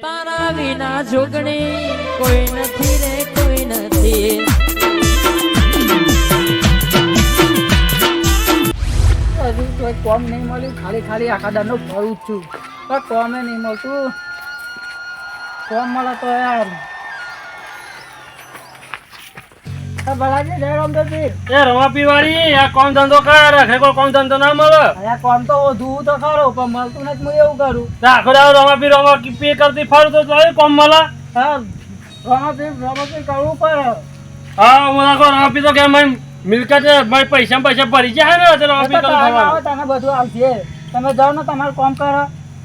તારા વિના જોગણી કોઈ નથી રે કોઈ નથી. હજુ કોઈ કોમ નહીં મળ્યું, ખાલી ખાલી આખા દાડનો ફરું જ છું, પણ કોમે નહીં મળતું. કોમ મળે તો યાર ભલાજી જય રામદેવજી. એ રવા પીવાળી આ કોમ ધંધો કર રાખે, કોઈ કોમ ધંધો ના મળે. અહીંયા કોમ તો વધુ તો ખરો પણ મળતું નથી. હું એવું કરું આખો દાડો રવા પી કરતી ફરું તો જોઈ કોમ મળે. હા રમાપી કરવું પડે. હા હું આખો રવા પી તો કે મિલકત મારી પૈસા ભરી જાય ને તો રવા પી તને બધું આવશે. તમે જાઓ ને તમારું કામ કરો.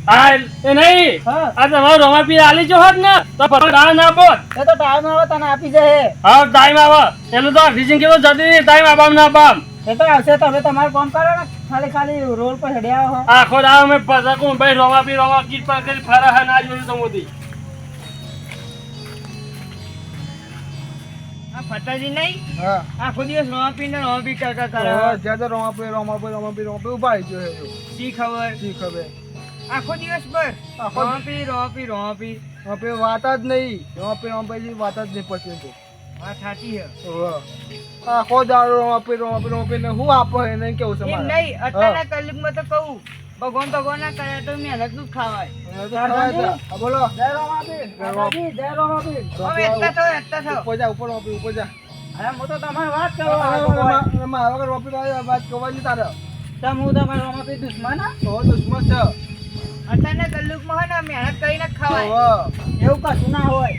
હા એ નહીં હા આ તમારો રવા પી આલી જો હોત ને તો ડાળ ના બોત. એ તો ટાઈમ આવે તને આપી જાય. હા ટાઈમ આવે એનું તો રીઝન કેવો જતી નહીં, ટાઈમ આપામ ના આપામ. એ તો આવશે. તમે તમારું કામ કરો ને, ખાલી ખાલી રોડ પર ચડ્યા હો. આખો દાડો મેં પસકું ભાઈ રવા કીટ પર કરી ફરા હા ના જોયું તો મોદી. ફટાજી નહીં હા આખો દિવસ રોમાપી ને રોમાપી કરતા કરે. જ્યાં રોમાપી ઉભા રહી ગયો. શી ખબર શી ખબર આખો દિવસ બસ રોમાપી રોમાપી રોમાપી વાત જ નહીં. રોમાપી વાત જ નહીં પછી તો વાત સાચી છે. આખો દાડો રોમાપી ને હું આપો એને કેવું છે એમ મારે? નહીં અત્યારના કલયુગમાં તો કહું ભગવાન ના કરે તો મહેનત નું જ ખાવાય. બોલો જય રોમાપી. જય રોમાપી. હવે એટલા થયો એટલા થયો. ઉપર જા ઉપર રોમાપી ઉપર જા. અરે હું તો તમારી વાત મારા વગર રોમાપી વાત કરવાની તારે. હું તમારે રોમાપી દુશ્મન દુશ્મન છે. અત્યારના કલયુગમાં હોય ને મહેનત કરીને જ ખાવાય. એવું કશું ના હોય.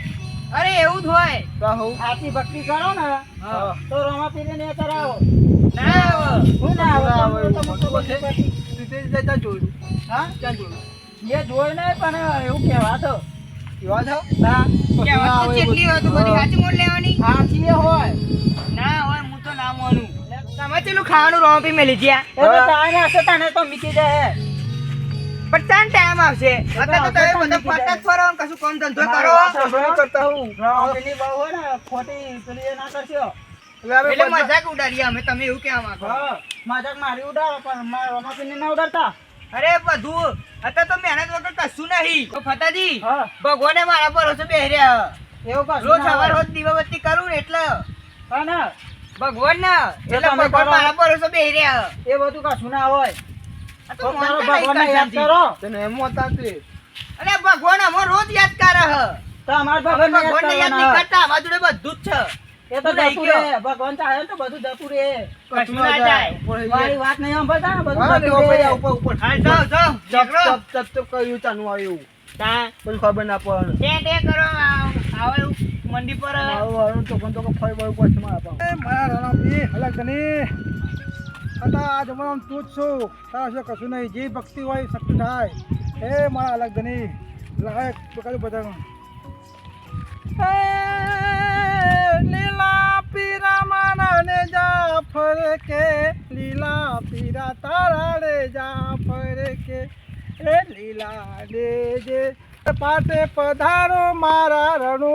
અરે એવું જ હોય. આથી ભક્તિ કરો ને તો રોમાપી ને કરાવો. ના આવે. હું ના આવે તો મોટો જોયું. હા ક્યાં જોયું? એ જોઈ નહીં પણ એવું કહેવા તો કેવા છો? કહેવત તો જેટલી હોય તો બધી સાચી મોડ લેવાની. હાચી હોય. ના હોય હું તો ના માનું. તમે પેલું ખાવાનું રોમાપી મેલી જ્યાં એ તો ટાઈમ હશે તને તો મીકી જાય. પણ તાન ટાઈમ આવશે. અત્યારે તો તમે બધા ફરતા જ ફરો ને કશું કામ ધંધો કરો. કરતા હું રોમાપીની બહુ હોય ને ખોટી પેલી એ ના કરશો. એટલે મજાક ઉડાડીએ અમે. તમે એવું કહેવા માંગો? મજાક મારી ઉડાડો પણ મારા રોમાપીને ના ઉડાડતા. અરે બધું અત્યારે તો મહેનત વગર કશું નહીં. તો ફતાજી હા ભગવાને મારા ભરોસે બેહી રહ્યા. એવું કશું રોજ ના સવાર હોય. રોજ દીવાબત્તી કરું ને એટલે હા ને ભગવાન ના એટલે તમે ભગવાન કરો. મારા ભરોસે બેહી રહ્યા. એ બધું કશું ના હોય. આ તો તો તારો માનતા નહીં ભગવાનને યાદ કરતાજી. કરો. તને એમ હોતા તે અરે ભગવાન અમાર રોજ યાદ કરે હ. તો અમાર અમે ભગવાનને યાદ નહીં કરતા. અમારા જોડે બધું જ છે. એ તો તું રહી જતું ગયો. રહે. ભગવાન ચાહે તો બધું જતું રહે. કશું ના જાય. મારી વાત નહીં સાંભળતા ને બધું જતું રહે. હા, જાઓ, જાઓ, ઝઘડો. તા, ખબર ના પડે. તે કરો. આવો એવું મંડી પર કશું નહીં. જે ભક્તિ હોય શક્તિ થાય. એ મારા અલગ ધની લીલા પીરા મારા ને જાફર કે લીલા પીરા તારા રે જાફર કે એ લીલા દેજે પાટે પધારો મારા રણુ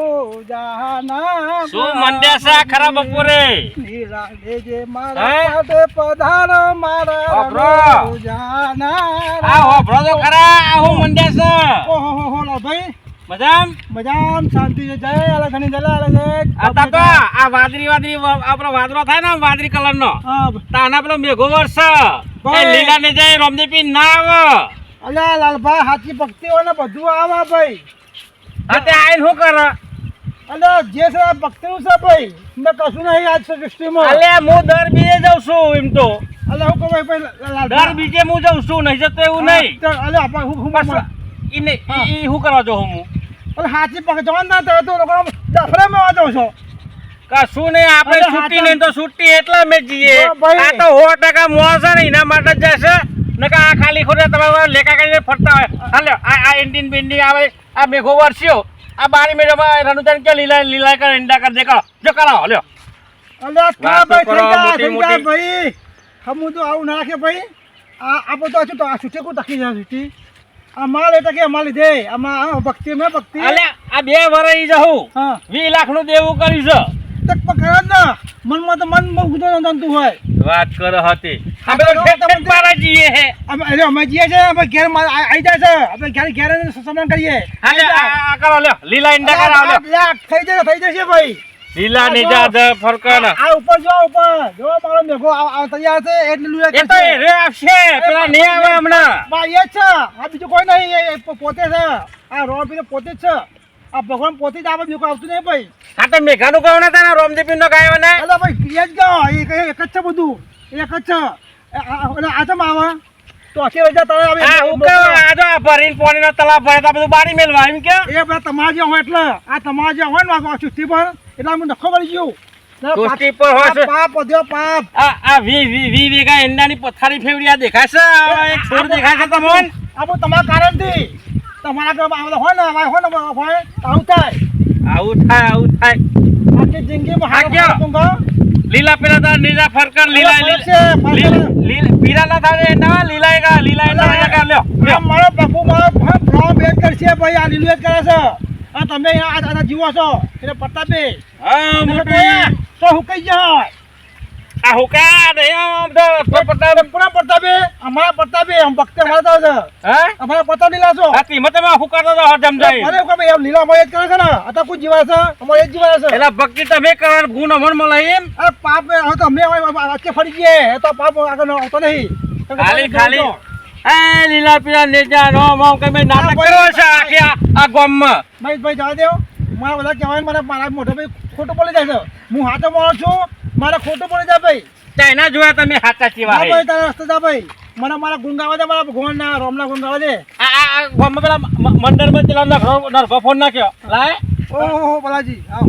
જહાના. શું મંડ્યા છે આ ખરા બપોરે? લીલા દેજે મારા હે? પાટે પધારો મારા બાપરો. રણુ જહાના. આ હોભળો તો ખરા આ હું મંડ્યા છે. ઓહો ભાઈ મજામ મજામ શાંતિ છે. જય અલગ ધની જય અલગ આતા તો આ વાદળી આપણો વાદળો થાય ને વાદળી કલર નો તાના પેલો મેઘો વર્ષ એ લીલા ને જાય રોમદીપી ના આવે. અલ્યા લાલભાઈ સાચી ભક્તિ હોય ને બધું આવે ભાઈ. હા તે આઈને શું કરે? અલ્યા જે છે આ ભક્તિ નું છે ભાઈ. ને કશું નહીં આજ સૃષ્ટિમાં. અલે હું દર બીજે જાઉં છું એમ તો અલ્યા હું કહું ભાઈ દર બીજે હું જાઉં છું નહીં જતો એવું નહીં. અલ્યા આપણે હું બસ ઈ નહીં ઈ શું કરવા જો હું સાચી ભક્તિ જવાન ના થાય તો લોકો દફરામાં વાંચો છો. કશું નહીં આપણે અરે છૂટી હાચા- નહીં તો છૂટી એટલા મેં જઈએ. હા, ભાઈ. આ તો 100% મોં છે ને એના માટે જ જશે નકર આ ખાલી ખોટે તમારે લેકા કરીને ફરતા હોય. હાલ્યો આ એન્ડિંગ બેન્ડિંગ આવે આ મેઘો વર્ષ્યો આ બારી મેં રણુજાન કે લીલા લીલા કર ઈંડા કર દે કરો જો કરાવો હાલ્યો. અલ્યા વાત થા તો ભાઈ કરો, થઈ મોટી જાય મોટી. ભાઈ. હમું તો આવું ના રાખે ભાઈ. આ બધું આ તો આ છૂટે કો તકી જાય છૂટી. આ માલ એટલે કે અમાર લીધે આમાં ભક્તિ મેં ભક્તિ. અલે આ 2 વર્ષ ઈ જહું હા 20 લાખ નું દેવું કર્યું છે તક પકડા જ ના મનમાં તો મન બહુ ગુદો નંતું હોય વાત કરો હતી અમે તો ઠેક પારા જઈએ હે અમે જઈએ છે અમે ઘેર આવી જાય છે આપણે ઘેર સમાન કરીએ હાલે આ કરો લ્યો લીલા ઈંડા કરાવ લ્યો થઈ જશે ભાઈ લીલા નીજા દ ફરકન આ ઉપર જો મારો મેઘો આ તૈયાર છે એટલે લુયા એ તો એ રે આપશે પેલા નહીં આવે હમણાં ભાઈ એ છે આ બીજું કોઈ નહીં એ પોતે છે આ રોપી પોતે જ છે આ ભગવાન પોતે જ આવે બીજું આવતું નહીં ભાઈ આ તો મેઘાનું કહો ને તારા રોમદીપી નો ગાયો ને અલા ભાઈ એ જ ગયો એક જ છે બધું એક જ છે આ ચમ આવે તો આખી વજહ તારે આવે આ હું કહું આ જો ભરીને પાણીનો તલાવ ભરે તો બધું બારી મેલવા એમ કે એ બધા તમારે જે હોય એટલે આ તમારે જે હોય ને ચુસ્તી પર એટલે અમે નખો પડી ગયું ચુસ્તી પર હોય છે. પાપ વધ્યો પાપ આ વી વીઘા ઈંડાની પથારી ફેવડિયા દેખાય છે આ એક છોડ દેખાય છે તમને આ બધું તમારા કારણથી તમારા ઘરમાં આવેલા હોય ને હોય તો આવું થાય આવું થાય આખી જિંદગીમાં આ કયો? લીલા પેલા તાર નીલા ફરકન લીલા પીરા ના થાય ના લીલા ઈંડા કા લ્યો મારો બાપુ મારો ફ્રોમ બેન કરશે ભાઈ આ લીલું જ કરે છે આ તમે આ જીવો છો એટલે પત્તા બે હા મોટી તો હુકાઈ જાય આ હુકા નહીં આમ તો પટ્ટા પૂરા પત્તા બે અમારા પત્તા બે આમ ભક્તે મારતા છે હે અમારા પત્તા લીલા છો આ તીમતે માં હુકા તો જમ જાય અરે કે ભાઈ લીલા માં જ કરે છે ને આ તો કોઈ જીવા છે અમારે જ જીવા છે એલા ભક્તિ તમે કરણ ગુણ અમન મળે એમ અરે પાપ હવે તો અમે વચ્ચે ફરી ગયે એ તો પાપ આગળ આવતો નહીં ખાલી એ લીલા પીલા નેજા રોમ રોમ કે મેં નાટક કર્યો છે આખી આ ગામમાં ભાઈ જવા દેવ મારા બધા કહેવાય મને મારા મોઢે ભાઈ ખોટું બોલી જાય છે હું હાથો માણસ છું મારે ખોટું બોલી જાય ભાઈ ચાઇના જોયા તમે હાચા ચીવા હા હે ભાઈ તારા રસ્તે જા ભાઈ મને મારા ગુણ ગાવા દે મારા ભગવાન ના રોમ ના ગુણ ગાવા દે આ ગામમાં પેલા મંડળમાં પેલા નરકો ફોન નાખ્યો લાય ઓહો બલાજી આવ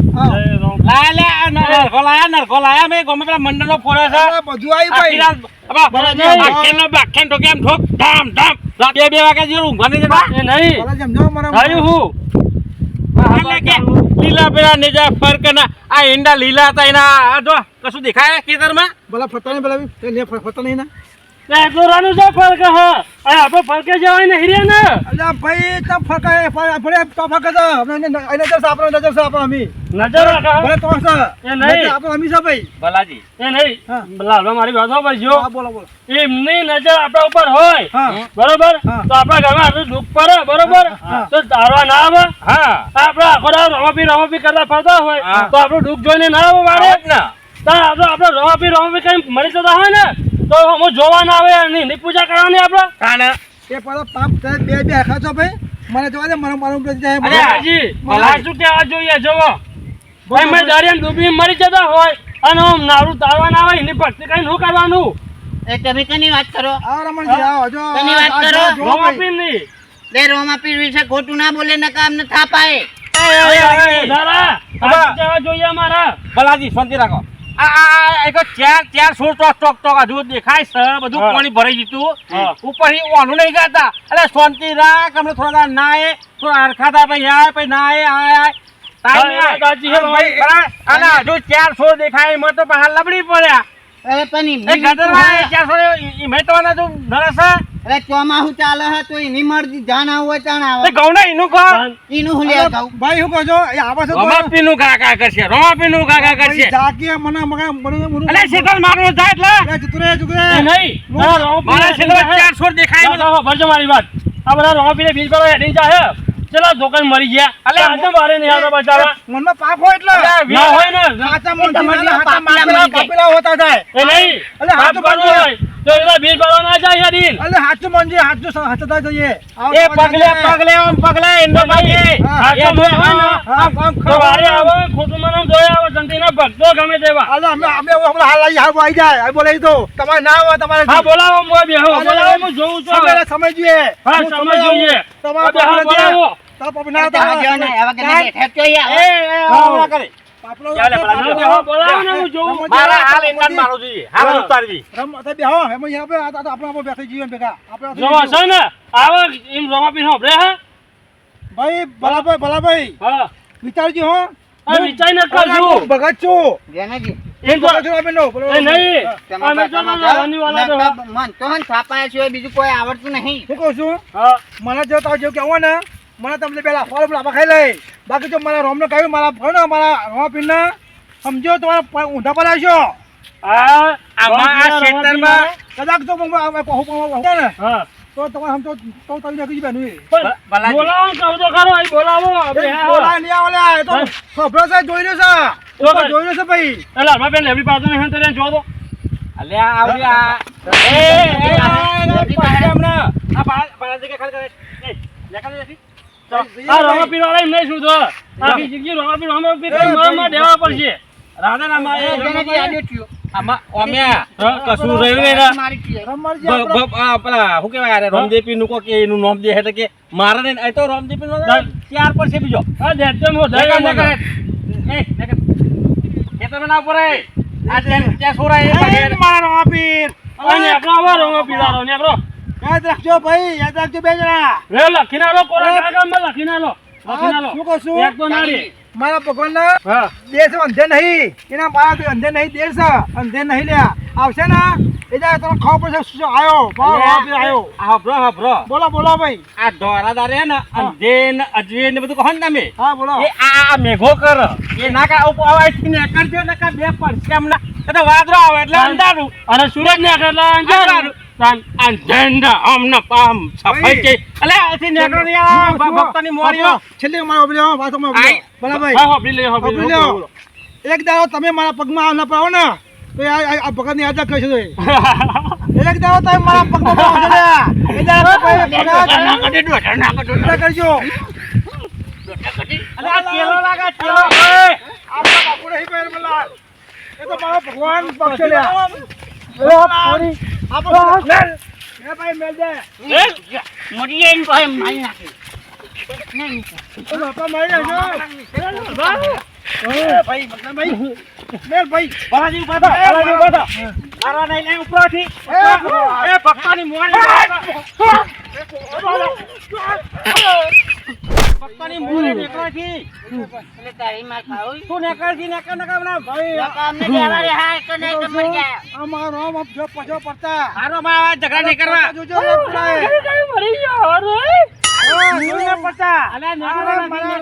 નરકો લાયા મેં ગામમાં પેલા મંડળનો ફોડે છે આવ બધું આવી ભાઈ બાખેન ઠોકે એમ ઠોક ધામ ધામ બે વાગ્યા જેવું ઊંઘવાની છે નહીં બલાજી સમજો મારા થયું હું એટલે કે લીલા પેલા નીજા ફરક ના આ ઈંડા લીલા હતા એના આ જો કશું દેખાય ખેતરમાં ભલા ફરતા નહીં ભલા લે ફરતા નહીં ના દોરાનું શું ફરક હા આપણે ફરકે જવાય ને હિરે ને અલ્યા ભાઈ તમ ફરકાય ભલે તો ફરક છે આપણે નજર છે આપણો અમી નજર રાખા ભલે તો છે એ નહીં આપણો અમી છે ભાઈ ભલાજી એ હા. નહીં લાલવા મારી વાત સાંભળ જો હા બોલો એમની નજર આપણા ઉપર હોય હા બરોબર હા. તો આપણા ઘરમાં આટલું દુઃખ પડે બરોબર હા. તો તારવા ના આવે હા આપણા આખો દાડો રમાપી કરતા ફરતા હોય હા. તો આપણું દુઃખ જોઈને ના આવે મારે આપણે રમાપી કઈ મળી જતા હોય ને તો હું જોવા ના આવે એની પૂજા કરવાની આપણે એ પેલા પાપ થાય બે આખા છો ભાઈ મને જોવા દે મારું જાય અરે હાજી ભલા શું કેવા જોઈએ જોવો ભાઈ મેં દરિયામાં ડૂબી મરી જતા હોય અને આમ નારું તારવા ના આવે એની ભક્તિ કઈ નું કરવાનું એ તમે કની વાત કરો આવ રમણજી આવ જો તેની વાત કરો. રમાપી ની બે રોમાપીર વિશે ખોટું ના બોલે ને કામ ને થાપાય જોઈએ અમારા ભલાજી શાંતિ રાખો એક ચાર સોળ ચોક હજુ દેખાય છે બધું પાણી ભરાઈ ગયું ઉપર ઓનું નહીં ગાતા એટલે શાંતિ રાખ અમને થોડા નાય થોડા હરખાતા પછી આય પછી નાય આય હજુ ચાર સોળ દેખાય એમાં તો બહાર લબડી પડ્યા અરે પણ એ ગદરમાં ચાર સોળ મેટવાના તો નરસ અરે ચોમાસું ચાલે હે તો એની મરજી જાણ આવું હોય તાણ આવે ઘઉં ના એનું કહો એનું હું લે કહું ભાઈ શું કહો છો એ આવા છો રમાપીનું કાકા કરશે રમાપીનું કાકા કરશે જાકી મને અલે શેતલ મારો જાય એટલે જુકરે નહીં મારા શેતલ ચાર સોળ દેખાય ભરજો મારી વાત આ બધા રમાપીને બીજ પર હેડી જાય ચલા દુકાન મરી ગયા અલે આજે મારે નહીં આવતા બચાવા મનમાં પાપ હોય એટલે ના હોય ને સાચા મન હાચા માગલા પાપેલા હોતા થાય એ નહીં અલે હાથ બાજુ હોય તો એલા બીજ પર ના જાય યાદીન અલે હાચું મનજી હાચું હચતા જઈએ એ પગલે એનો ભાઈ હા, તો વારે આવે ખોટું મને જોયા આવે જંતીના ભક્તો ગમે તેવા અલે અમે હમણાં હાલ આવી જાય બોલે તો તમારે ના હોય તમારે હા બોલાવો મો બેહો બોલાવો હું જોઉં છું સમય જોઈએ હા સમય જોઈએ તમારે બોલાવો પાપ ના જાજો ને હવે કે બેઠા ચોઈ આવે આવડા કરે પાપલો બોલાવો ને હું જોઉં મારા હાલ ઇન્ડિયન મારો જોઈએ હાલ ઉતારવી રમ તો બેહો એમ અહીંયા પે આપણે બેઠી જીવન ભેગા આપણે જો છે ને આવો એમ રમાપીન હોબરે હા ભાઈ ભલાભાઈ હા વિચારજો હો આ વિચાર ન કરજો ભગત છું જેનેજી એમ તો ભગત છું અમે નો એ નહીં અમે તો નાની વાલા તો મન તો હન થાપાયા સિવાય બીજું કોઈ આવડતું નહીં શું કહું છું હા મને જો તાવ જો કેવો ને મને તમને પેલા ફળ લાભ ખાઈ લે બાકી જો મારા રોમને કહ્યું મારા ફળ મારા રોમા પીને સમજો તમારા ઊંધા પર આવશો આમાં આ ખેતરમાં કદાચ તો ને હા તો તમારે સમજો તો તમે નક્કી બેનું ભલાજી બોલાવો કહું તો ખરો અહીં બોલાવો આપણે હા. બોલા નહીં આવે એ તો ખબર છે જોઈ રહ્યો છે ઓકે. જોઈ રહ્યો છે ભાઈ એટલે હમણાં પેલા લેબડી પાછું નહીં તો જો તો અલ્યા આવડી આ આ બાળાજી કે ખાલી કરે એ લેખા દેસી આ રમા પીવાળા એમ નહીં શું તો આખી જિંદગી રમા પીવાળા મારમાં દેવા પડશે રાધાનામાં એ જેનાથી આલ્યો થયો. આમાં ઓમ્યા કશું રહ્યું નહીં ને મારી છીએ. રમણજી આપણે પેલા શું કહેવાય યાર રામદેપી નું કે એનું નામ દે એટલે કે મારે ને એ તો રામદેપી નો ચાર પર છે બીજો આ દેતમ હો લેકર દાય લેકર ખેતર ના ઉપર આ ત્યાં સોરાય એ મારો આપીર અને આપણો આવા રમા પીવાળો ને આપણો યાદ રાખજો ભાઈ યાદ રાખજો બે જણા રે લખીને આલો કોરા કાગળમાં લખીને આલો શું કહું છું? એક તો નારી મારા ભગવાનના હા દેશ અંધે નહીં એના બાળક અંધે નહીં દેશ અંધે નહીં લ્યા આવશે ને એ જાય તમે ખબર પડશે શું આવ્યો આવ્યો હાભરો બોલો બોલો ભાઈ આ ધોરાદાર હે ને અંધેન અજવેન ને બધું કહો ને તમે હા બોલો એ આ મેઘો કર એ ના કા અવાજથી ને કરજો ને કા બે પરસેમ ના તો વાદળો આવે એટલે અંધારું અને સુરજ ને કેટલા અંજાર અંધેન અમને પામ સફાઈ કે અલે આથી નેકરો ની આ ભક્તની મોરીઓ છેલ્લે મારો બોલ્યો વાતોમાં આઈ. બોલા ભાઈ હા હોબલી લે બોલો. હોબલી એક દાડો તમે મારા પગમાં ના પાવો ને તો આ ભગત ની યાદ કરશો એક દાડો તમે મારા પગમાં પાવો છો ને એ દાડો ભગત કરજો અલે આ કેલો લાગે કેલો આપણા બાપુ નહીં પહેર બોલા એ તો મારો ભગવાન પગ છે લ્યા આપણો એ ભાઈ મેલ દે મોટી એમ કહે મારી નાખી. નહીં. ઓ બાપા મારી નાખજો ભાઈ મતલબ ભાઈ મેલ ભાઈ બાલાજી બાધા મારા નહીં લઈ ઉપરથી એ ભક્તની મોરી ભક્તની મોરી નીકળવાથી એટલે તારી માર ખાવું. તું નેકળથી નેકળ ના ભાઈ લોકો અમને દેવા રે હા તો નહીં તો મરી ગયા. આ મારો આમ જો પછો પડતા હારો માં ઝઘડા નહીં કરવા જોજો પડાય મરી ગયો રે જોજો પડતા અલે આ જો પેલા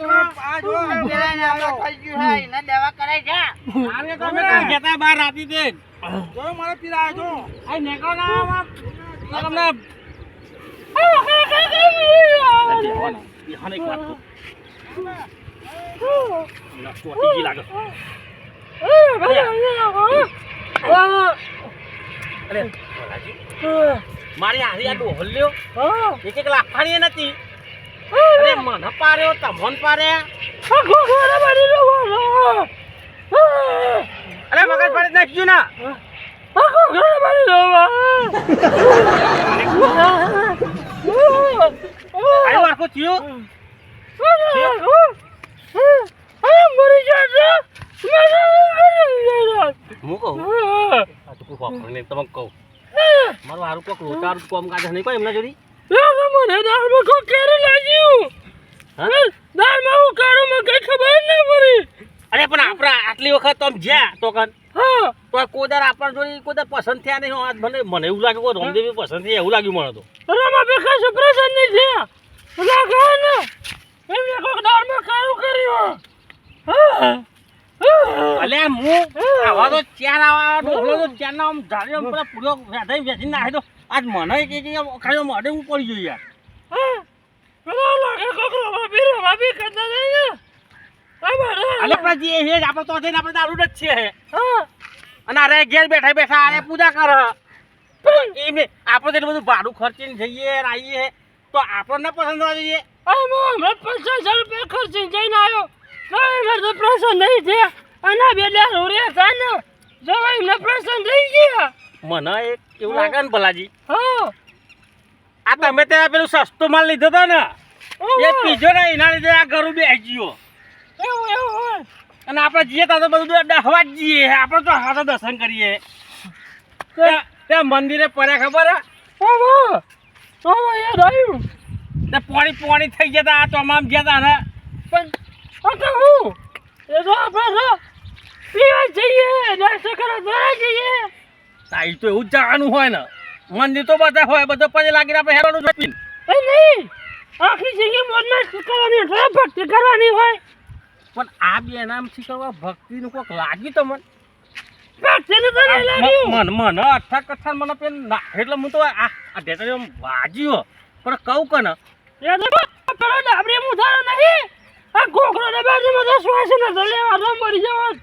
ને આપણે ખાઈ ગયું હોય, એને દવા કરાઈ જા. આને તો મેં કહેતા બાર રાતી દે જો મારા પીરા જો આ નેકળો ના આવા તમને બિહાને એક વાત તો ના ચોટી લાગે અરે મારી હારી આ ડોહલ લ્યો એક લાફાણી નથી અરે મને પાર્યો તમોન પાર્યા અરે મગજ પાડી નાખજો ના આયો આખો થયો હું કહું આ તો કોઈ વાપરને તમે કહું મારું હારું કોક લોટારું કોમ કાઢે નહીં કોઈ એમના જોડી અરે પણ આપણે આટલી વખત તો જ્યાં તો કન તો કોદાર આપણ જોડી કોદાર પસંદ થયા નહીં આજ મને એવું લાગે કોઈ રોમદેવી પસંદ થયા એવું લાગ્યું મને તો અલે હું આવા તો ચાર આવા ઢોકળો તો ચાર ના આમ ધારી આમ પેલા પૂરો વેધાઈ વેચી નાખે તો આજ મને કે ખાલી મોઢે હું પડી ગયું યાર અલે પણ જે હે આપણે તો થઈને આપણે દારૂ જ છે અને અરે ઘેર બેઠા બેઠા અરે પૂજા કર એમને આપણે તો બધું ભાડું ખર્ચીને જઈએ આવીએ તો આપણને પસંદ હોવા જોઈએ મને એક એવું લાગે ને ભલાજી આ તમે ત્યાં પેલું સસ્તો માલ લીધો હતો ને એ પીજો ને એના લીધે આ ઘરું બેસી ગયો અને આપણે જઈએ તો બધું દહવા જ જઈએ આપણે તો હાથે દર્શન કરીએ ત્યાં મંદિરે પડ્યા ખબર હે પોણી પોણી થઈ ગયા આ તમામ ગયા હતા તાઈ તો એવું જ જવાનું હોય ને મંદિર તો બધા હોય બધો પગે લાગીને આપણે હેરવાનું જોઈન આખી જિંદગી મોજમાં કરવાની ભક્તિ કરવાની હોય પણ આ બે નામ શીખવા ભક્તિનું કોક લાગ્યું તો મને ભક્તિને તો નહીં લાગ્યું. મને અઠા કઠા મને પેન ના એટલે હું તો આ ઢેટરી વાજ્યો પણ કહું કે ને એ તો પેલો ડાબરી મુઠાનો નહીં. આ ઘોઘરો ને બાજુમાં તો શ્વાસ નતો લેવાનો, મરી જવાનો.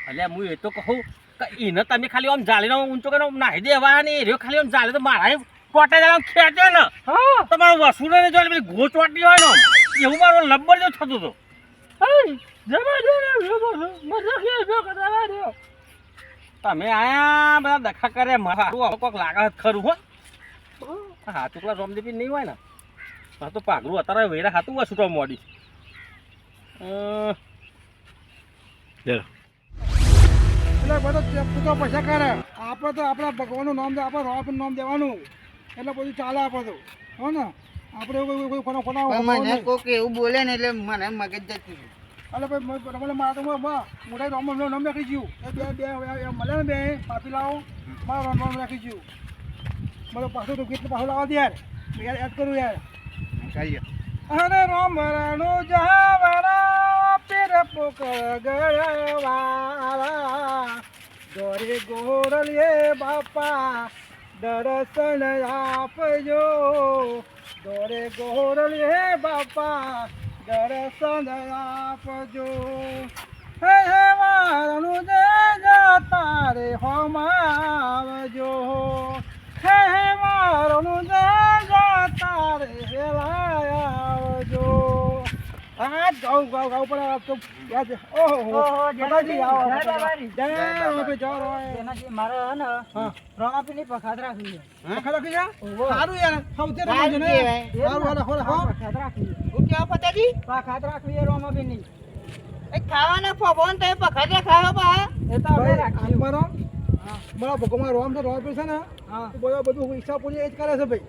અલ્યા હું એ તો કહું કે એને તમે ખાલી આમ જાળીને ઊંચો કરીને આમ નાહી દેવા ને એ રહ્યો ખાલી આમ જાળે તો મારા પોતે જ આમ ખેંચ્યો ને હા તમારો વસૂલો ને જો પેલી ઘોચ વાટી હોય ને એવું મારો લબ્બર જો થતું હતું. તમે આયા બધા દખા કરે મારું કોક લાગે ખરું હો. હા ટુકડા રોમદીપી નહીં હોય ને હા તો પાઘલું અત્યારે વેરા ખાતું હોય છૂટવા મોડી. એટલે બધો પૂતો પૈસા કરે આપણે તો આપણા ભગવાનનું નામ દે, આપણે રોવાનું નામ દેવાનું એટલે બધું ચાલે આપણે તો હો ને. આપણે એવું કોઈ કોનો પણ મને કોક એવું બોલે ને એટલે મને મગજ જતું રહ્યું. એટલે ભાઈ રમલે મારા તો મોટા રોમ નામ રાખી ગયું એ બે મળે ને બે પાપી લાવો મારા નામ રાખી ગયું મારો પાછું તો કેટલું પાછું લાવવા દે યાર યાદ કરું યાર. અરે રામ રાણુ જહાવારા પેર પોકળ ગળવાળા દોરે ગોરલીએ બાપા દર્શન આપજો, દોરે ગોરલીએ બાપા દર્શન આપજો. હે હે મારનું જતા રે હોમાવજો, હે હે મારનું જતા રે આવજો. હા ગાઉ ગાઉ ગાઉ પણ તો યાદ ઓહો દાદાજી આવો જય જાઓ એનાથી મારે હે ને રમાપીની પખાત રાખવી છે. પખાત રાખી જા સારું યાર સૌથી રમાજો ને સારું વાલા હોલા હો પખાત રાખવી છે. હું કેવા પતાજી પખાત રાખવી છે રમાપીની. એ ખાવાના ફોફોન તમે પખાતે ખાવા પા એ તો હવે રાખી. મારો મારા ભગવાન રોમ તો રોમ છે ને હા બધું હિસાબ પૂરી એ જ કરે છે ભાઈ.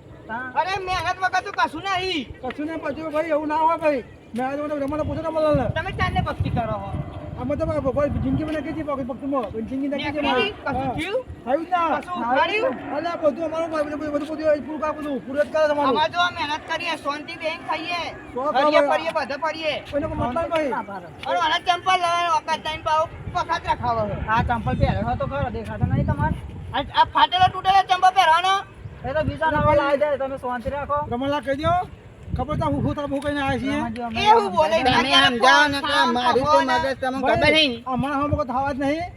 અરે મહેનત વગર તો કશું નહીં. કશું ને પછી ભાઈ એવું ના હોય ભાઈ મેં આજે રમવાના પૂછે ને મળે તમે ચાંદને ભક્તિ કરો હો આમાં તો ભગવાન જિંદગી માં નાખી છે ભક્તિમાં જિંદગી નાખી છે નીકળી કશું થયું થયું ના કશું ઉઘાડ્યું અલ્યા બધું અમારું બધું પૂરું કા બધું પૂરું જ કરે તમારું અમાર જો મહેનત કરીએ શાંતિ બેન ખાઈએ તો ફરીએ ખાવા. ફરીએ બધે ફરીએ કોઈને કોઈ મતલબ ભાઈ અને વાલા ચંપલ લાવે વખત ટાઈમ પાવ પખાત રાખાવો હે. આ ચંપલ પહેર્યો તો ખરો દેખાતો નહીં તમારે. આ ફાટેલો તૂટેલો ચંપલ પહેરવાનો એ તો બીજા નવા લાવી દે, તમે શાંતિ રાખો. રમણલા કહી દો ખબર તો હું કહીને આવ્યા છીએ રમાજી અમે એવું બોલે તમે સમજાવો ને કે મારું તો મગજ તમને ખબર નહીં. હમણાં હમ કોઈ થવા જ નહીં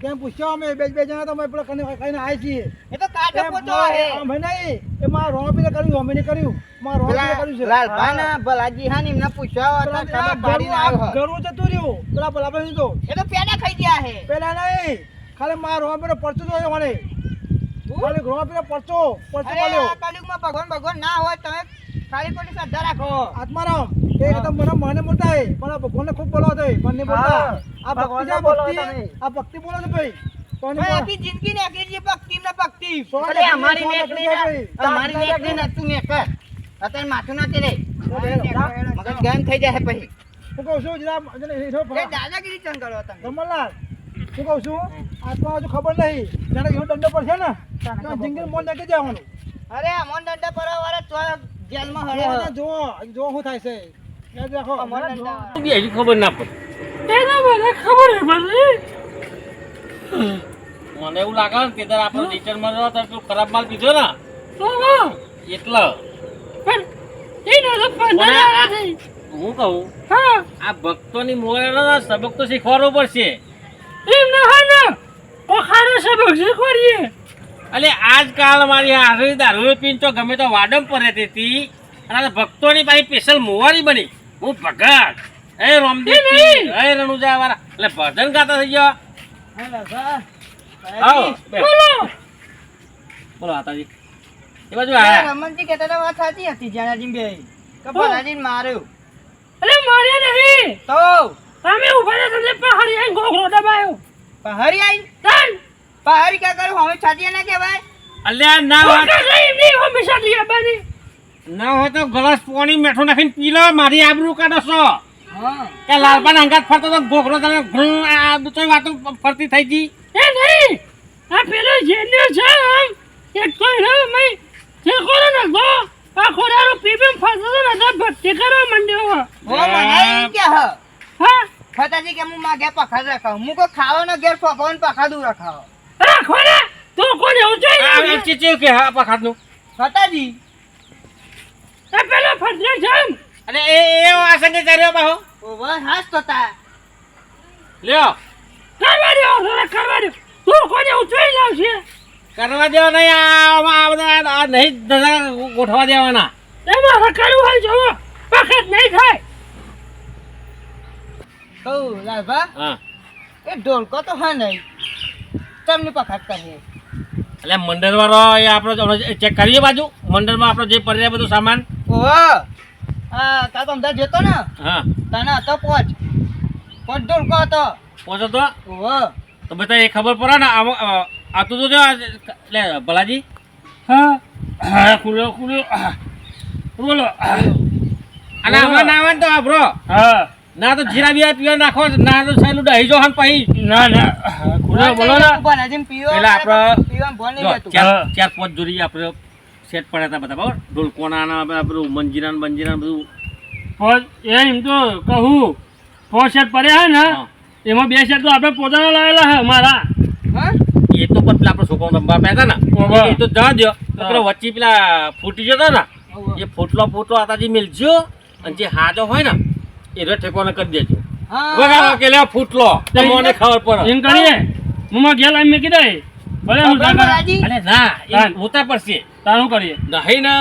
તેમ પૂછ્યો અમે બે જણા તો અમે પેલા કહીને આવ્યા છીએ એ તો કાઢો પોતો હે. અમે નહીં એ મારા રોપીને કર્યું અમે નહીં કર્યું મારા રોપીને કર્યું છે લાલભાઈ ને ભલાજી હા ને એમને પૂછ્યા હતા ખબર પાડીને આવ્યો. ગરવું જતું રહ્યું પેલા ભલાભાઈ તો એ તો પેડા ખાઈ ગયા હે. પેલા નહીં ખાલી મારા રોપીને પરચો જોયો મને ખાલી રોપીને પરચો અરે મળ્યો આ કળિયુગમાં ભગવાન ના હોય તમે ખાલી ખોટી શ્રદ્ધા રાખો. આત્મારામ એ તો મને બોલતા હે પણ આ ભગવાનને ખૂબ બોલવા દે મને બોલતા આ ભક્તિ છે ભક્તિ આ ભક્તિ બોલો છે ભાઈ કોને ભાઈ આખી જિંદગી ને આખી જે ભક્તિ ને ભક્તિ અરે અમારી નેકડી ને અમારી નેકડી ને તું નેકર અત્યારે માથું ના તેરે મગજ ગેમ થઈ જાય પછી. હું કહું છું જરા એ દાદાગીરી ચંગ કરો તમે. રમણલાલ શું કહું છું આત્મા હજુ ખબર નહીં જાણે એનો દંડો પડશે ને તો જિંદગી મોન નાખી જવાનું અરે અમોન દંડા પર વાળા તો જેલમાં હળે. જો શું થાય છે યાદ રાખો અમોન દંડા હજી ખબર ના પડે. એને મને ખબર હે મને. મને એવું લાગે ને કે તારે આપણે રિટર્નમાં રહ્યો તો પેલું ખરાબ માલ પીધો ને હા એટલે પણ એને તો પંદર નથી. હું કહું હા આ ભક્તોની મોડેલો સબક તો શીખવાડવો પડશે. એમ ના હા ને પખારો સબક શીખવાડીએ. એટલે આજકાલ મારી હારી દારૂ પીને તો ગમે તો વાડમ પર રહેતી હતી અને આ ભક્તોની પાછી સ્પેશિયલ મોવારી બની. હું ભગત એ રોમદેવ એ રણુજા વાળા એટલે ભજન ગાતા થઈ ગયો. આવો બોલો બોલો આતાજી એ બાજુ આયા. રમણજી કહેતા હતા વાત સાચી હતી જાનાજી બે કે ભલાજી માર્યું અરે માર્યા નહીં તો તમે ઉભા રહ્યા તમને પહાડી આઈને ઘોઘરો દબાયો. પહારી આઈ તન પહારી ક્યાં કરું હવે છાતી ના કહેવાય. અલ્યા ના વાત પકડ લઈ નહીં હંમેશા લીયા બની. ના હોય તો ગ્લાસ પાણી મેઠું નાખીને પી લો. મારી આબરૂ કાઢો છો હા કે લાલપાન અંગાત ફરતો તો ઘોઘરો તને આ તો વાતો ફરતી થઈ ગઈ. એ નહીં આ પેલો જેન્યો છે આમ એક તો રે મય જે કોને ને ગો આ ખોરારો પીપીમ ફસતો ને તો ભક્તિ કરવા માંડ્યો. હો બનાઈ કે હ હા ફતાજી કે હું માં ઘેર પખાડ રખાવ હું કોઈ ખાવાનો ઘેર ફોફાውን પખાડું રખાવ રાખો ને તું કોને ઉઠાઈ લાવશે ચીચી કે હા પખાડનું ફતાજી એ પેલો ફરજે જામ અને એ આસંગે ચાર્યો બાહો ઓવા હાસ તો તા લ્યો કરવા દો તું કોને ઉઠાઈ લાવશે કરવા દેવા નહીં આ બધા આ નહીં ધજા ગોઠવા દેવાના એમાં રખાડું હોય જોવો પખત નહીં થાય કહું લાભા હા એ ઢોલકો તો હા નહીં તમને પખાડ કરીએ એટલે મંડળ વાળો એ આપણો ચેક કરીએ બાજુ મંડળમાં આપણો જે પડી બધું સામાન ઓહો આ કાકો અમદાવાદ જતો ને હા તને હતો પોચ ઢોલકો હતો પહોંચો તો ઓહો તો બધા એ ખબર પડે ને આ તો જો એટલે ભલાજી હા હા ખુલ્લો બોલો અને આમાં ના આવે ને તો આ બ્રો હા ના તો જીરા બીરા પીવા નાખો ના તો સાયલું દહી જો હન પછી ના ના ખુલ્લો બોલો ને બનાજીને પીવો પેલા આપણે પીવાનું ભણ જો, નહીં જતું ચાર પાંચ જોડી આપણે સેટ પડ્યા હતા બધા બરાબર ઢોલકોના બધું મંજીરા ને બધું એમ તો કહું 4 સેટ પડ્યા હે ને હા. એમાં 2 સેટ તો આપણે પોતાના લાવેલા હે મારા હા એ તો પણ પેલા આપણે છોકરો રમવા પહેતા ને ઓહો. એ તો જવા દો પેલો વચ્ચે પેલા ફૂટી જતો ને એ ફૂટલો આતાજી મિલજો અને જે હાજો હોય ને એ રે ઠેકોને કરી દેજો હા વગાડો કે લે ફૂટલો તમને ખબર પડે એમ કરીએ હું ઘેર લાવી મેં કીધા ભલે હું બરાબર, રાજી. અરે ના એ હા. હોતા પડશે તારું કરીએ નહીં ને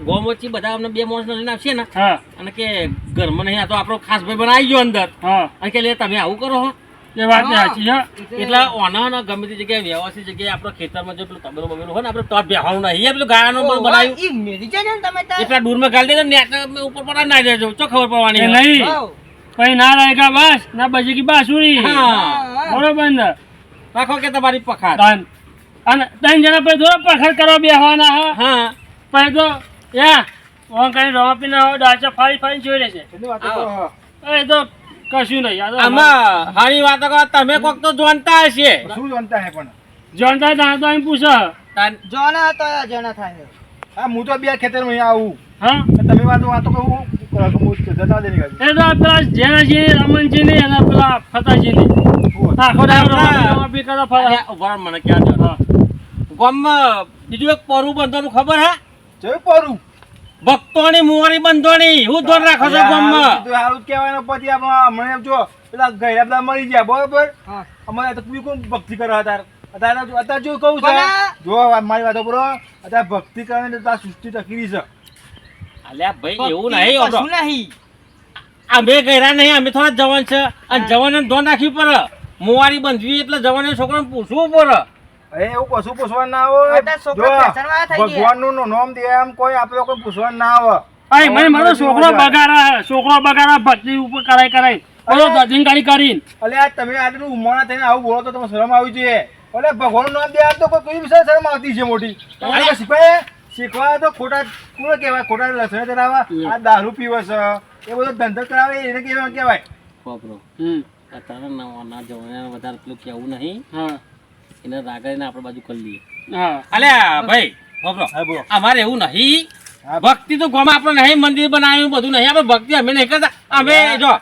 ગોમચી બધા અમને 2 માણસ લઈને આવશે ને હા અને કે ઘરમાં નહીં આ તો આપણો ખાસ ભાઈ બનાવી ગયો અંદર હા અને કે લે તમે આવું કરો હો એ વાત સાચી હા એટલે ઓના ને ગમે તે જગ્યાએ વ્યવસ્થિત જગ્યાએ આપણો ખેતરમાં જો પેલું તબેલો બબેલો હોય ને આપણે તો બેહાવું નહીં એ પેલું ગાયનું બધું બનાવ્યું ઈ મેરી જાય ને તમે તાર એટલા દૂરમાં ગાળી દેજો નેટ ઉપર પડા નાખી દેજો ચો ખબર પડવાની એ હોય. નહીં હાઉ. પછી ના લાયકા બસ ના બજી કી બાસુરી હા બરોબર ને રાખો કે તમારી પખાર તાન અને 3 જણા પછી થોડા પખડ કરવા બેહવાના હા હા પછી તો યા ઓન કરી રવા પીને ડાચા ફાડી જોઈ રહેશે એની વાતો કરો હા. એ તો કશું નહીં આ તો આમાં હારી વાતો કરો તમે કોક તો જાણતા હશે શું જાણતા હે પણ જાણતા તા તો એમ પૂછો તાન- જોના હતો જણા થાય હા હું તો બે ખેતરમાં અહીંયા આવું હા તમે વાતો કહું જતા દે નીકળી એ તો પેલા જેનાજી રમણજી ને એના પેલા ફતાજી ને આખો દાડો રવા પી કરતા ફરે અરે, ઉભા રહો, મને ક્યાં જાણો હા ગામમાં બીજું એક પરું બંધવાનું ખબર હે જય પરું ભક્તોની મુવારી બંધોની હું ધોન રાખો છો ગામમાં સારું જ કહેવાય ને પછી આપણે મને જો પેલા ગયડા બધા મરી ગયા બરોબર હા અમારે તો કોણ ભક્તિ કરે અત્યારે જો કહું છે પણ જો મારી વાતો બરો અત્યારે ભક્તિ કરે ને તો આ સૃષ્ટિ ટકી છે અલ્યા ભાઈ એવું નહીં આપણો. કશું નહીં અમે ગયા નહીં અમે થોડા જવાન છે અને જવાને ધોન રાખવી પડે મુવારી બંધવી એટલે જવાને છોકરાને પૂછવું પડે અરે એવું કશું પૂછવાનું ના આવે અત્યારે છોકરા પેસણવાળા થઈ ગયા. ભગવાનનું નામ દે એમ કોઈ આપણે કોઈ પૂછવાનું ના આવે આય મને મારો છોકરો બગાડા ભક્તિ ઉપર કરાય બોલો દધિંગારી કરીને અલે આ તમે આટલું ઉંમરના થઈને આવું બોલો તો તમે શરમ આવી જોઈએ અલે ભગવાનનું નામ દે આ તો કોઈ વિશે શરમ આવતી છે મોટી તમારે શીખવાય શીખવા તો ખોટા કોણ કહેવાય ખોટા લસણ કરાવવા આ દારૂ પીવે છે એ બધો ધંધો કરાવે એને કેવા કહેવાય બાપરો તારા ના જવાને વધારે પેલું કેવું નહીં હા એને રાગાડીને આપણે બાજુ કરી લઈએ હા અલ્યા ભાઈ બાપરો હા બોલો અમારે એવું નહીં હા. ભક્તિ તો ગામમાં આપણે નહીં મંદિર બનાવ્યું બધું નહીં આપણે ભક્તિ અમે નહીં કરતા અમે જો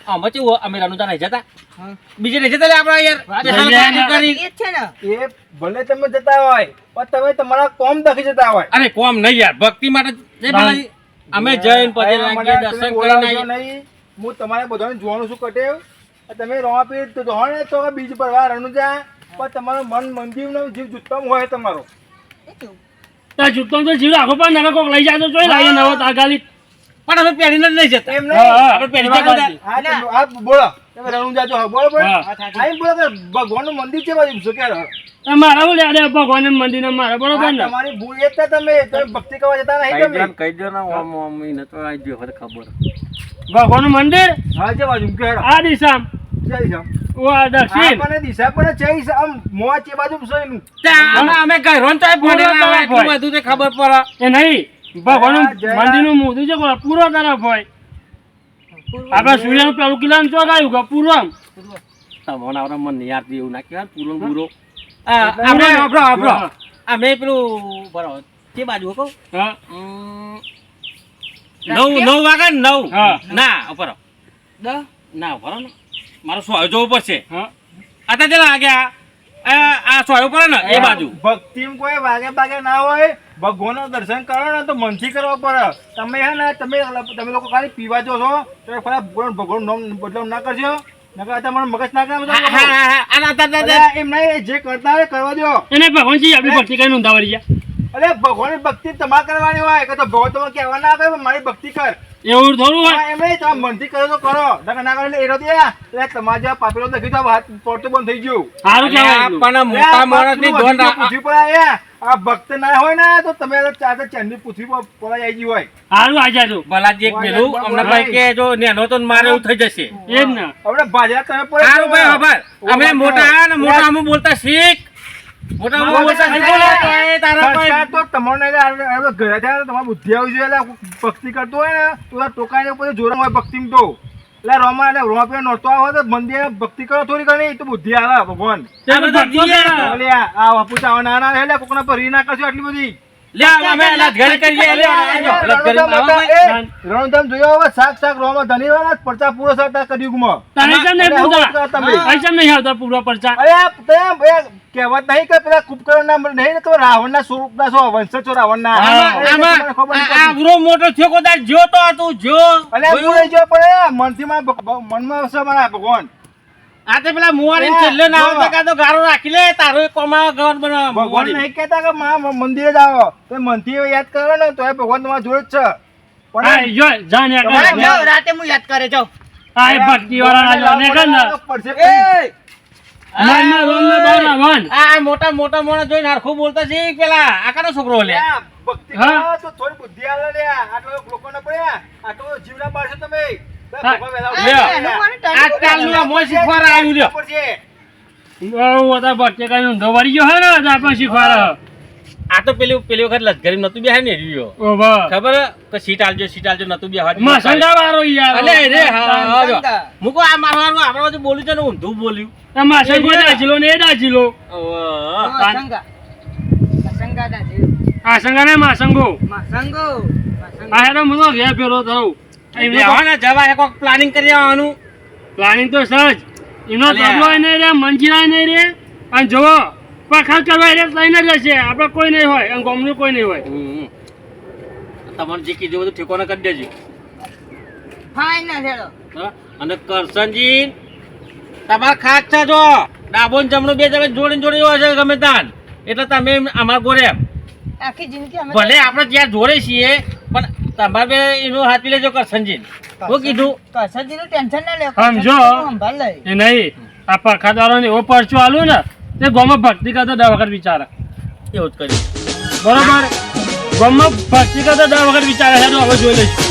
અમે કેવું અમે રનુતા નહીં જતા હા. બીજે નહીં જતા લે આપણે યાર નહીં જાય. કરી એ જ છે ને એ ભલે તમે જતા હોય પણ તમે તમારા કોમ દખી જતા હોય અરે કોમ નહીં યાર ભક્તિ માટે જય બાલાજી. અમે જઈને પછી લાગીએ દર્શન કરીને આવીએ. નહીં હું તમારે બધાને જોવાનું છું કટેવ તમે રોપી તો દોહો ને તો બીજ પર વાર રણુજા પણ તમારું મન મંદિરનો જીવ જુત્તમ હોય તમારો એ કેવું? ત્યાં જૂતો તો જીવ રાખો પણ નવે કોક લઈ જાય તો જોઈ લાવીએ નવો તાગાલી પણ અમે પહેરીને જ નહીં જતા એમ હા, હા. આપણે પહેરી જતા હા તમે આ બોલો તમે રણુજા જો બરોબર હા. આઈ બોલો કે ભગવાનનું મંદિર છે બાજુ શું કે મારા બોલે અરે ભગવાન મંદિર મારા બરોબર ને તમારી ભૂલ એ જ છે તમે ભક્તિ કરવા જતા નહીં તમે કહી દો ને ઓમ ઓમ ઈને તો આવી ગયો હવે ખબર ભગવાન નું મંદિર હા છે બાજુ કે હેડો આ દિશા જય શ્યામ ઓ આ દક્ષિણ આપણને દિશા પણ જય છે આમ મોં છે બાજુ છે એનું અમે ગયરોન તો પૂરો તરફ એટલું હોય. બધું તો ખબર પડે એ નહીં ભગવાન હા, જય મંદિર નું મોઢું છે કોઈ પૂરો તરફ હોય આપડે સૂર્ય નું પેલું કિલ્લા નું ચોગાયું કે પૂર્વમ તમને આવડે મન યાદ એવું ના કહેવાય પૂરો ને પૂરો એટલે આપણે પૂરો. આપણો આપણો હા. અમે પેલું બરાબર તે બાજુ કહું હા 9 વાગે ને 9 હા. ના ઉપર દસ ના બરાબર ને મારો સોય જોવું પડશે હા અત્યારે જરા આગળ આ સોય ઉપર ને એ બાજુ ભક્તિમાં કોઈ વાગે બાગે ના હોય ભગવાનનું દર્શન કરો ને તો મનથી કરવા પડે. તમે હે ને તમે લોકો ખાલી પીવા જો છો તો ખરા ભગવાન નામ બદલાવ ના કરજો. નકર તમારે મગજ ના કરે એમ નહીં, જે કરતા હોય કરવા દો. એને ભગવાનજી આપણી ભક્તિ કરીને ઊંધાવારી ગયા અરે ભગવાનની ભક્તિ તમારે કરવાની હોય કે તો ભગવાન તમારે કહેવા ના આવે મારી ભક્તિ કર. એવું થોડું હોય એમ નહીં, તમે મનથી કરો તો કરો, નકર ના કરો એટલે એરો દે. એટલે તમારે જેવા પાપેલો દેખી તો હાથ પડતું બંધ થઈ ગયું. સારું કહેવાય પણ મોટા માણસની ધોન પૃથ્વી પર આયા આ ભક્ત ના હોય ને તો તમે ચાર ચંદી પૃથ્વી પર પડાઈ આવી હોય. સારું આ જાજો ભલાજી એક મેલું અમને ભાઈ કે જો નેનો તો મારે એવું થઈ જશે એ જ ને આપણે ભાજ્યા તમે પડે સારું ભાઈ ખબર અમે મોટા ને મોટા અમે બોલતા શીખ મોટા અમે બોલતા શીખ તારા સંસ્કાર તો તમને ઘરે થયા તમારે બુદ્ધિ આવી જોઈએ. એટલે ભક્તિ કરતો હોય ને તો ટોકાઈને ઉપર જોર હોય ભક્તિમાં તો. એટલે રોમા પે નોરતો આવે તો મંદિર ભક્તિ કરો થોડી ઘણી તો બુદ્ધિ આવે ભગવાન. આ પૂછા નાના એટલે કોકના પર રી ના કરશો આટલી બધી. લે અમે અલગ ઘર કરીએ લે રણધામ જોયો હવે શાક રોમા ધની વાળા પરચા પૂરો સરતા કડિયુગમાં. તારે કેમ નહીં પૂછતા પૈસા નહીં આવતા પૂરો પરચા અરે કહેવત નહીં કે પેલા કુંભકર્ણ ના નહીં ને તો રાવણ ના સ્વરૂપ ના છો વંશજ છો રાવણ ના. આવરો મોટો થયો કોદા જો તો તું જો અને હું લઈ જો પડે મનથી મનમાં હશે મારા ભગવાન. આ તે પેલા મુવારી છેલ્લે ના આવતા કા તો ગારો રાખી લે તારો કોમા ઘર બનાવ ભગવાન નહીં કહેતા કે મંદિરે જ આવો તો મનથી યાદ કરો ને તો ભગવાન તમારા જોડે જ છે. હા જો જાને જાઓ, રાતે હું યાદ કરે જાઉં. આ ભક્તિ વાળા ને કર ને પડશે મનમાં રોમ ને બારાવન આ મોટા મોટા મોણા જોઈને હરખું બોલતા છે પેલા આ કાનો છોકરો લે ભક્તિ કરો તો થોડી બુદ્ધિ આલે લે. આટલો લોકોને પડ્યા આટલો જીવના બાળશો તમે. આજકાલનું આ મોય શીખવાડા આવ્યું લ્યો બહુ બધા ભક્તિ કરીને ઊંધાવારી ગયો હે ને આપણે શીખવાડે આ તો પેલી વખત લશ્કરી નતું બેહાય ને રહ્યો ઓ બા ખબર કે સીટ આલજો નતું બેહાય મસંગા વાળો યાર અલે રે હા જો મુકો આ મારવાનું આપણે જે બોલ્યું છે ને ઊંધું બોલ્યું તમા સંગો દાજીલો ને દાજીલો સંગા સંગા દાદી આ સંગા ને માસંગો સંગો આ હેડો મુનો ઘે ફેરો થઉં બેહવાના જવા એક પ્લાનિંગ કરી આવવાનું પ્લાનિંગ તો સજ એનો તબલો નહીં રે મંજીરા નહીં રે અને જોવો પખાત કરવા એટલે લઈને જ હશે આપણે કોઈ નહીં હોય અને ગામનું કોઈ નહીં હોય તમારે જે કીધું બધું ઠેકોને કરી દેજો ફાઈનલ હેડો હા? અને કરશનજી તમારે ખાસ છે જો ડાબો ને જમણો બે જમે જોડીને જોડી હશે ગમે તાન એટલે તમે અમારા ગોરે આખી જિંદગી અમે ભલે આપણે જ્યાં જોડે છીએ પણ તમારે બે એનું હાથવી લેજો કરશનજી હું કીધું કસરજીનું ટેન્શન ના લે સમજો. સંભાળ લે એ નહીં આ પખાત વાળો ને એવો પરચો આલું ને તે ગામમાં ભક્તિ કરતા 10 વખત વિચારે એવું જ કર્યું બરોબર ગામમાં ભક્તિ કરતા 10 વખત વિચારે છે તો હવે જોઈ લઈશું